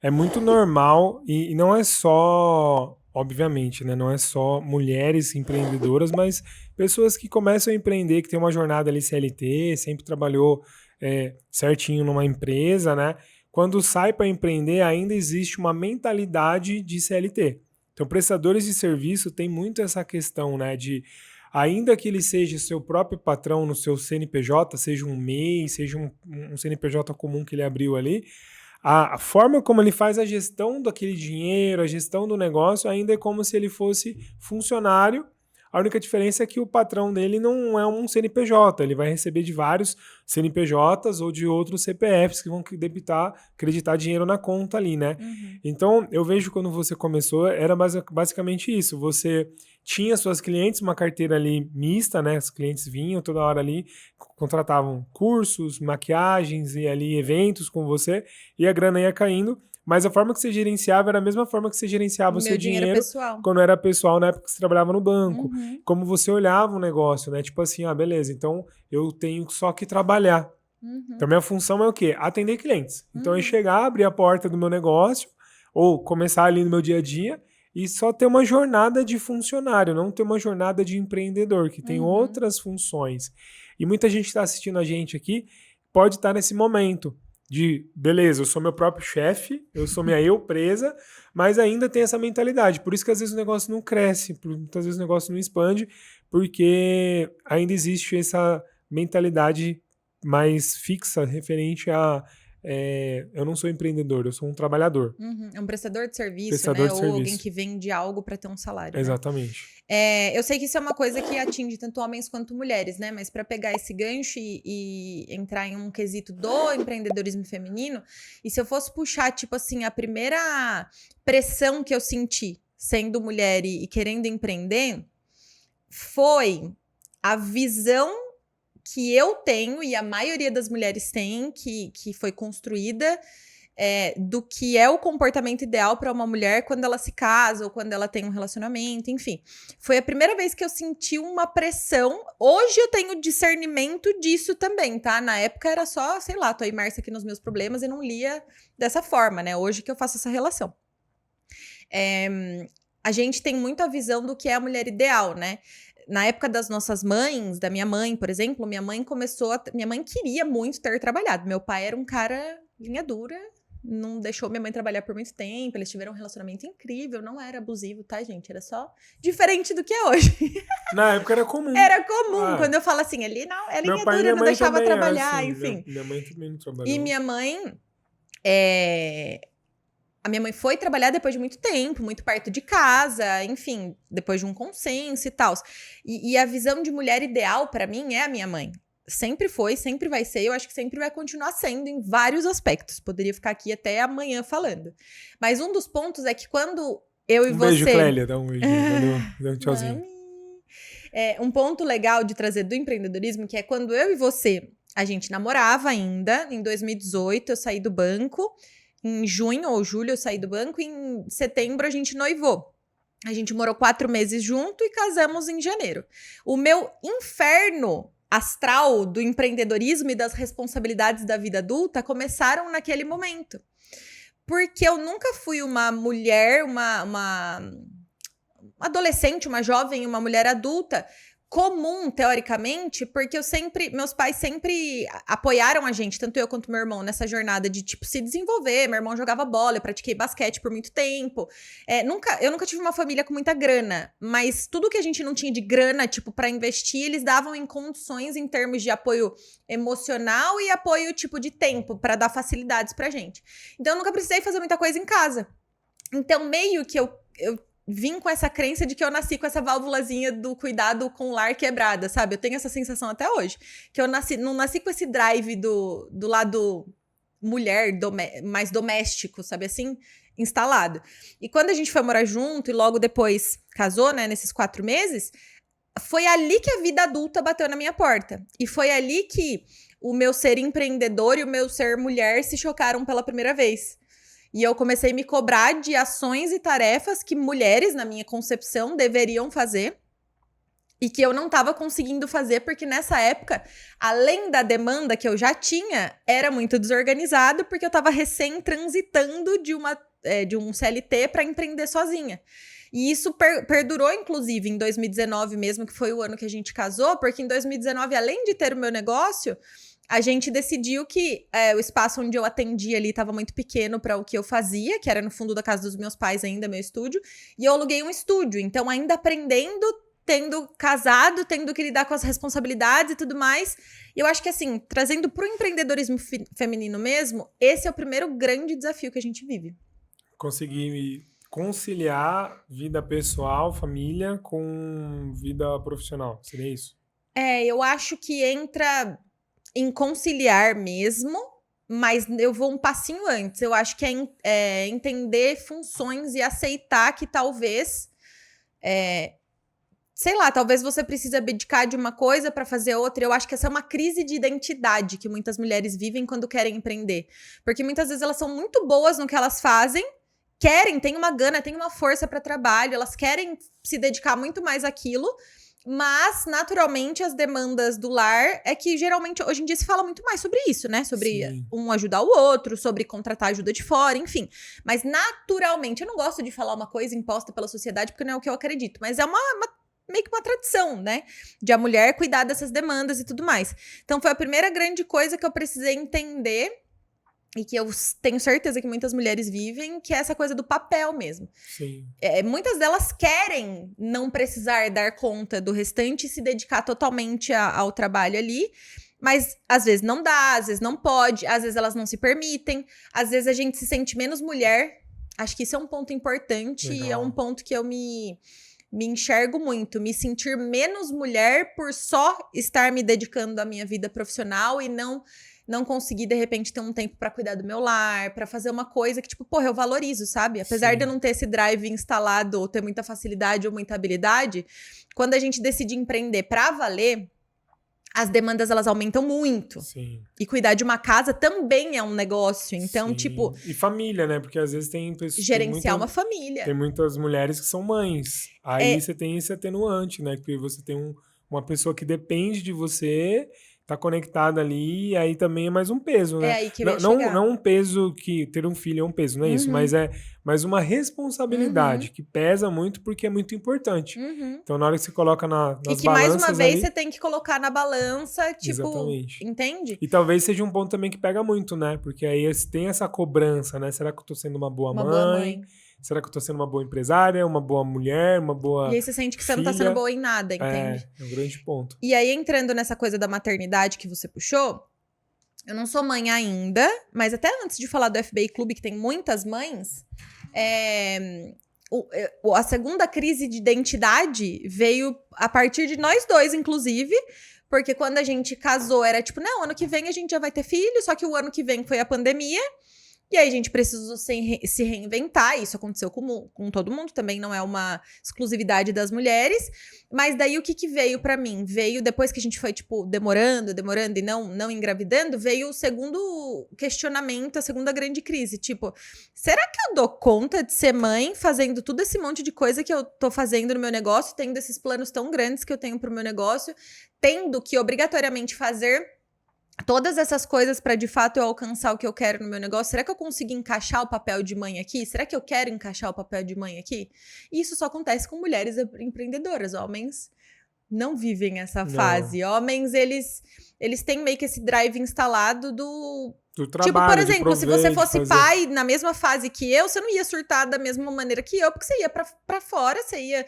É muito normal e não é só, obviamente, né? Não é só mulheres empreendedoras, mas pessoas que começam a empreender, que tem uma jornada ali CLT, sempre trabalhou certinho numa empresa, né? Quando sai para empreender, ainda existe uma mentalidade de CLT. Então, prestadores de serviço têm muito essa questão, né? De ainda que ele seja seu próprio patrão no seu CNPJ, seja um MEI, seja um CNPJ comum que ele abriu ali, a forma como ele faz a gestão daquele dinheiro, a gestão do negócio, ainda é como se ele fosse funcionário. A única diferença é que o patrão dele não é um CNPJ, ele vai receber de vários CNPJs ou de outros CPFs que vão debitar, acreditar dinheiro na conta ali, né? Uhum. Então, eu vejo quando você começou, era basicamente isso. Você tinha suas clientes, uma carteira ali mista, né? Os clientes vinham toda hora ali, contratavam cursos, maquiagens e ali eventos com você, e a grana ia caindo, mas a forma que você gerenciava era a mesma forma que você gerenciava o seu Meu dinheiro dinheiro pessoal. quando era pessoal na época que você trabalhava no banco. Uhum. Como você olhava o negócio, né? Tipo assim, ah, beleza, então eu tenho só que trabalhar. Então, Uhum. minha função é o quê? Atender clientes. Então, é Uhum. chegar, abrir a porta do meu negócio, ou começar ali no meu dia a dia, e só ter uma jornada de funcionário, não ter uma jornada de empreendedor, que tem Uhum. outras funções. E muita gente está assistindo a gente aqui, pode estar nesse momento de, beleza, eu sou meu próprio chefe, eu sou minha eu presa, mas ainda tem essa mentalidade. Por isso que às vezes o negócio não cresce, muitas vezes o negócio não expande, porque ainda existe essa mentalidade mais fixa referente a eu não sou empreendedor, eu sou um trabalhador, Uhum. É um prestador de serviço, prestador né? de Ou alguém serviço. que vende algo para ter um salário, né? Exatamente. Eu sei que isso é uma coisa que atinge tanto homens quanto mulheres, né? Mas para pegar esse gancho e entrar em um quesito do empreendedorismo feminino, e se eu fosse puxar, tipo assim, a primeira pressão que eu senti sendo mulher e querendo empreender, foi a visão que eu tenho e a maioria das mulheres tem, que foi construída do que é o comportamento ideal para uma mulher quando ela se casa ou quando ela tem um relacionamento, enfim. Foi a primeira vez que eu senti uma pressão. Hoje eu tenho discernimento disso também, tá? Na época era só, sei lá, tô imersa aqui nos meus problemas e não lia dessa forma, né? Hoje que eu faço essa relação. A gente tem muito a visão do que é a mulher ideal, né? Na época das nossas mães, da minha mãe, por exemplo, minha mãe queria muito ter trabalhado. Meu pai era um cara linha dura, não deixou minha mãe trabalhar por muito tempo. Eles tiveram um relacionamento incrível, não era abusivo, tá, gente? Era só diferente do que é hoje. Na época era comum. Era comum, Ah, quando eu falo assim, ele não, é meu linha pai e dura, minha não mãe deixava também é trabalhar, assim. enfim. Minha mãe também não E trabalhou. minha mãe, é, a minha mãe foi trabalhar depois de muito tempo, muito perto de casa, enfim, depois de um consenso e tal. E a visão de mulher ideal pra mim é a minha mãe. Sempre foi, sempre vai ser, eu acho que sempre vai continuar sendo em vários aspectos. Poderia ficar aqui até amanhã falando. Mas um dos pontos é que quando eu e Um beijo, você. Clélia. Dá um beijinho. Valeu. Dá um tchauzinho. Mami. Um ponto legal de trazer do empreendedorismo, que é quando eu e você, a gente namorava ainda, em 2018, eu saí do banco. Em junho ou julho eu saí do banco e em setembro a gente noivou. A gente morou 4 meses junto e casamos em janeiro. O meu inferno astral do empreendedorismo e das responsabilidades da vida adulta começaram naquele momento. Porque eu nunca fui uma mulher, uma adolescente, uma jovem, uma mulher adulta comum, teoricamente, porque meus pais sempre apoiaram a gente, tanto eu quanto meu irmão, nessa jornada de, tipo, se desenvolver. Meu irmão jogava bola, eu pratiquei basquete por muito tempo. Eu nunca tive uma família com muita grana, mas tudo que a gente não tinha de grana, tipo, pra investir, eles davam em condições em termos de apoio emocional e apoio, tipo, de tempo, pra dar facilidades pra gente. Então, eu nunca precisei fazer muita coisa em casa. Então, meio que eu vim com essa crença de que eu nasci com essa válvulazinha do cuidado com o lar quebrada, sabe? Eu tenho essa sensação até hoje. Que eu não nasci com esse drive do lado mulher, mais doméstico, sabe assim? Instalado. E quando a gente foi morar junto e logo depois casou, né? Nesses 4 meses, foi ali que a vida adulta bateu na minha porta. E foi ali que o meu ser empreendedor e o meu ser mulher se chocaram pela primeira vez. E eu comecei a me cobrar de ações e tarefas que mulheres, na minha concepção, deveriam fazer. E que eu não estava conseguindo fazer, porque nessa época, além da demanda que eu já tinha, era muito desorganizado, porque eu estava recém transitando de um CLT para empreender sozinha. E isso perdurou, inclusive, em 2019 mesmo, que foi o ano que a gente casou, porque em 2019, além de ter o meu negócio, a gente decidiu que o espaço onde eu atendia ali estava muito pequeno para o que eu fazia, que era no fundo da casa dos meus pais ainda, meu estúdio, e eu aluguei um estúdio. Então, ainda aprendendo, tendo casado, tendo que lidar com as responsabilidades e tudo mais. E eu acho que, assim, trazendo para o empreendedorismo feminino mesmo, esse é o primeiro grande desafio que a gente vive. Conseguir conciliar vida pessoal, família, com vida profissional. Seria isso? Eu acho que entra em conciliar mesmo, mas eu vou um passinho antes. Eu acho que é entender funções e aceitar que talvez... sei lá, talvez você precise abdicar de uma coisa para fazer outra. Eu acho que essa é uma crise de identidade que muitas mulheres vivem quando querem empreender. Porque muitas vezes elas são muito boas no que elas fazem, têm uma gana, têm uma força para trabalho, elas querem se dedicar muito mais àquilo, mas naturalmente as demandas do lar é que geralmente hoje em dia se fala muito mais sobre isso, né? Sobre Sim. um ajudar o outro, sobre contratar ajuda de fora, enfim. Mas naturalmente, eu não gosto de falar uma coisa imposta pela sociedade porque não é o que eu acredito, mas é meio que uma tradição, né? De a mulher cuidar dessas demandas e tudo mais. Então foi a primeira grande coisa que eu precisei entender e que eu tenho certeza que muitas mulheres vivem, que é essa coisa do papel mesmo. Sim. Muitas delas querem não precisar dar conta do restante e se dedicar totalmente ao trabalho ali, mas às vezes não dá, às vezes não pode, às vezes elas não se permitem, às vezes a gente se sente menos mulher. Acho que isso é um ponto importante. Legal. E é um ponto que eu me enxergo muito, me sentir menos mulher por só estar me dedicando à minha vida profissional e não conseguir, de repente, ter um tempo pra cuidar do meu lar, pra fazer uma coisa que, tipo, porra, eu valorizo, sabe? Apesar Sim. de eu não ter esse drive instalado ou ter muita facilidade ou muita habilidade, quando a gente decide empreender pra valer, as demandas, elas aumentam muito. Sim. E cuidar de uma casa também é um negócio. Então, Sim. tipo... E família, né? Porque às vezes tem pessoas... Gerenciar uma família. Tem muitas mulheres que são mães. Aí você tem esse atenuante, né? Porque você tem uma pessoa que depende de você, tá conectada ali, e aí também é mais um peso, né? É aí que eu ia chegar. Não um peso que ter um filho é um peso, não é isso? Mas é mais uma responsabilidade que pesa muito porque é muito importante. Então, na hora que você coloca nas balanças... E que, mais uma vez, ali, você tem que colocar na balança, tipo... Exatamente. Entende? E talvez seja um ponto também que pega muito, né? Porque aí tem essa cobrança, né? Será que eu tô sendo uma boa mãe? Será que eu tô sendo uma boa empresária, uma boa mulher, uma boa E aí você sente que você filha? não tá sendo boa em nada, entende? É um grande ponto. E aí, entrando nessa coisa da maternidade que você puxou, eu não sou mãe ainda, mas até antes de falar do FBI Clube, que tem muitas mães, a segunda crise de identidade veio a partir de nós dois, inclusive, porque quando a gente casou era tipo, não, ano que vem a gente já vai ter filho, só que o ano que vem foi a pandemia, e aí a gente precisou se reinventar, isso aconteceu com todo mundo, também não é uma exclusividade das mulheres, mas daí o que veio pra mim? Veio, depois que a gente foi, tipo, demorando e não engravidando, veio o segundo questionamento, a segunda grande crise, tipo, será que eu dou conta de ser mãe fazendo todo esse monte de coisa que eu tô fazendo no meu negócio, tendo esses planos tão grandes que eu tenho pro meu negócio, tendo que obrigatoriamente fazer todas essas coisas para de fato eu alcançar o que eu quero no meu negócio? Será que eu consigo encaixar o papel de mãe aqui? Será que eu quero encaixar o papel de mãe aqui? E isso só acontece com mulheres empreendedoras. Homens não vivem essa fase. Homens, eles têm meio que esse drive instalado do trabalho, tipo, por exemplo, se você fosse pai fazer... na mesma fase que eu, você não ia surtar da mesma maneira que eu, porque você ia pra fora, você ia...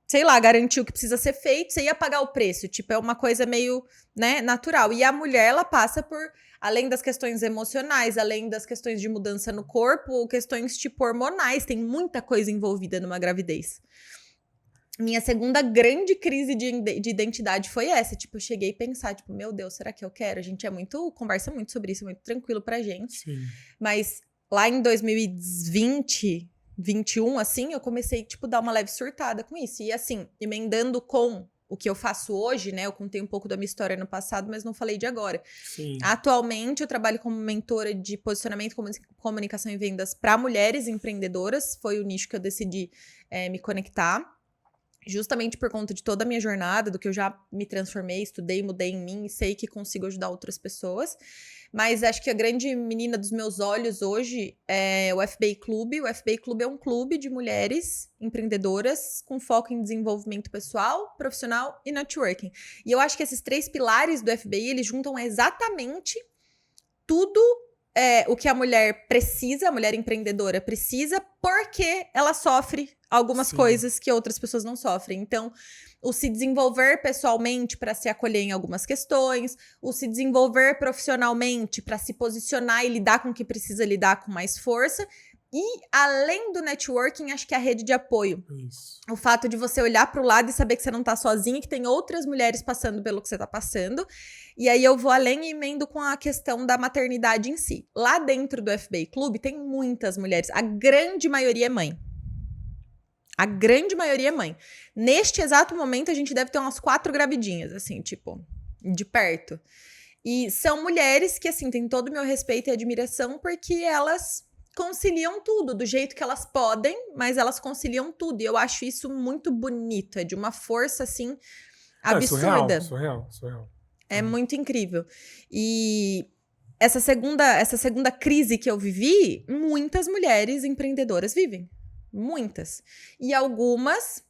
sei lá, garantir o que precisa ser feito, você ia pagar o preço. Tipo, é uma coisa meio, né, natural. E a mulher, ela passa por, além das questões emocionais, além das questões de mudança no corpo, questões, tipo, hormonais. Tem muita coisa envolvida numa gravidez. Minha segunda grande crise de identidade foi essa. Tipo, eu cheguei a pensar, tipo, meu Deus, será que eu quero? A gente conversa muito sobre isso, é muito tranquilo pra gente. Sim. Mas lá em 2020... 21, assim, eu comecei, tipo, dar uma leve surtada com isso. E, assim, emendando com o que eu faço hoje, né? Eu contei um pouco da minha história no passado, mas não falei de agora. Sim. Atualmente, eu trabalho como mentora de posicionamento, comunicação e vendas para mulheres empreendedoras. Foi o nicho que eu decidi me conectar. justamente por conta de toda a minha jornada, do que eu já me transformei, estudei, mudei em mim e sei que consigo ajudar outras pessoas. Mas acho que a grande menina dos meus olhos hoje é o FBI Clube. O FBI Clube é um clube de mulheres empreendedoras com foco em desenvolvimento pessoal, profissional e networking. E eu acho que esses 3 pilares do FBI, eles juntam exatamente tudo o que a mulher precisa, a mulher empreendedora precisa, porque ela sofre algumas coisas que outras pessoas não sofrem. Então, o se desenvolver pessoalmente para se acolher em algumas questões, o se desenvolver profissionalmente para se posicionar e lidar com o que precisa lidar com mais força. E, além do networking, acho que a rede de apoio. Isso. O fato de você olhar para o lado e saber que você não tá sozinha, que tem outras mulheres passando pelo que você tá passando. E aí eu vou além e emendo com a questão da maternidade em si. Lá dentro do FBI Clube tem muitas mulheres. A grande maioria é mãe. A grande maioria é mãe. Neste exato momento, a gente deve ter umas 4 gravidinhas, assim, tipo, de perto. E são mulheres que, assim, têm todo o meu respeito e admiração, porque elas conciliam tudo, do jeito que elas podem, mas elas conciliam tudo. E eu acho isso muito bonito, é de uma força, assim, absurda. Surreal. É muito incrível. E essa segunda crise que eu vivi, muitas mulheres empreendedoras vivem. Muitas. E algumas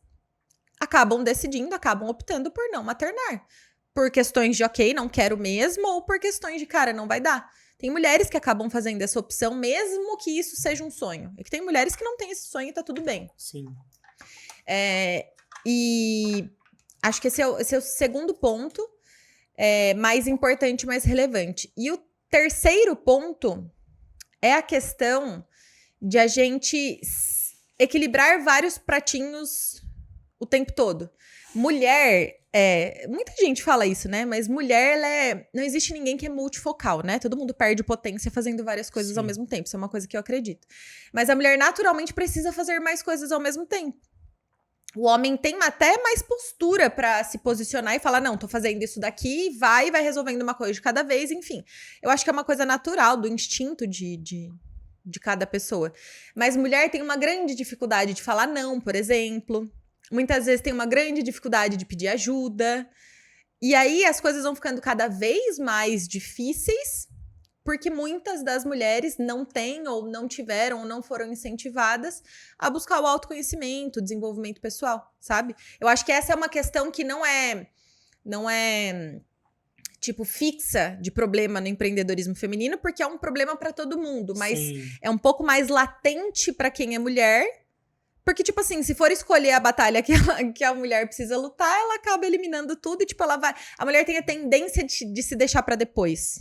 acabam decidindo, acabam optando por não maternar. Por questões de, ok, não quero mesmo, ou por questões de, cara, não vai dar. Tem mulheres que acabam fazendo essa opção, mesmo que isso seja um sonho. E que tem mulheres que não têm esse sonho e tá tudo bem. Sim. E acho que esse é o segundo ponto, mais importante, mais relevante. E o terceiro ponto é a questão de a gente equilibrar vários pratinhos o tempo todo. Mulher, muita gente fala isso, né? Mas mulher, não existe ninguém que é multifocal, né? Todo mundo perde potência fazendo várias coisas ao mesmo tempo. Isso é uma coisa que eu acredito. Mas a mulher naturalmente precisa fazer mais coisas ao mesmo tempo. O homem tem até mais postura pra se posicionar e falar, não, tô fazendo isso daqui, vai resolvendo uma coisa de cada vez, enfim. Eu acho que é uma coisa natural, do instinto de cada pessoa. Mas mulher tem uma grande dificuldade de falar não, por exemplo. Muitas vezes tem uma grande dificuldade de pedir ajuda. E aí as coisas vão ficando cada vez mais difíceis, porque muitas das mulheres não têm, ou não tiveram, ou não foram incentivadas a buscar o autoconhecimento, o desenvolvimento pessoal, sabe? Eu acho que essa é uma questão que não é tipo, fixa de problema no empreendedorismo feminino, porque é um problema para todo mundo, mas é um pouco mais latente para quem é mulher, porque, tipo assim, se for escolher a batalha que a mulher precisa lutar, ela acaba eliminando tudo e, tipo, a mulher tem a tendência de se deixar para depois.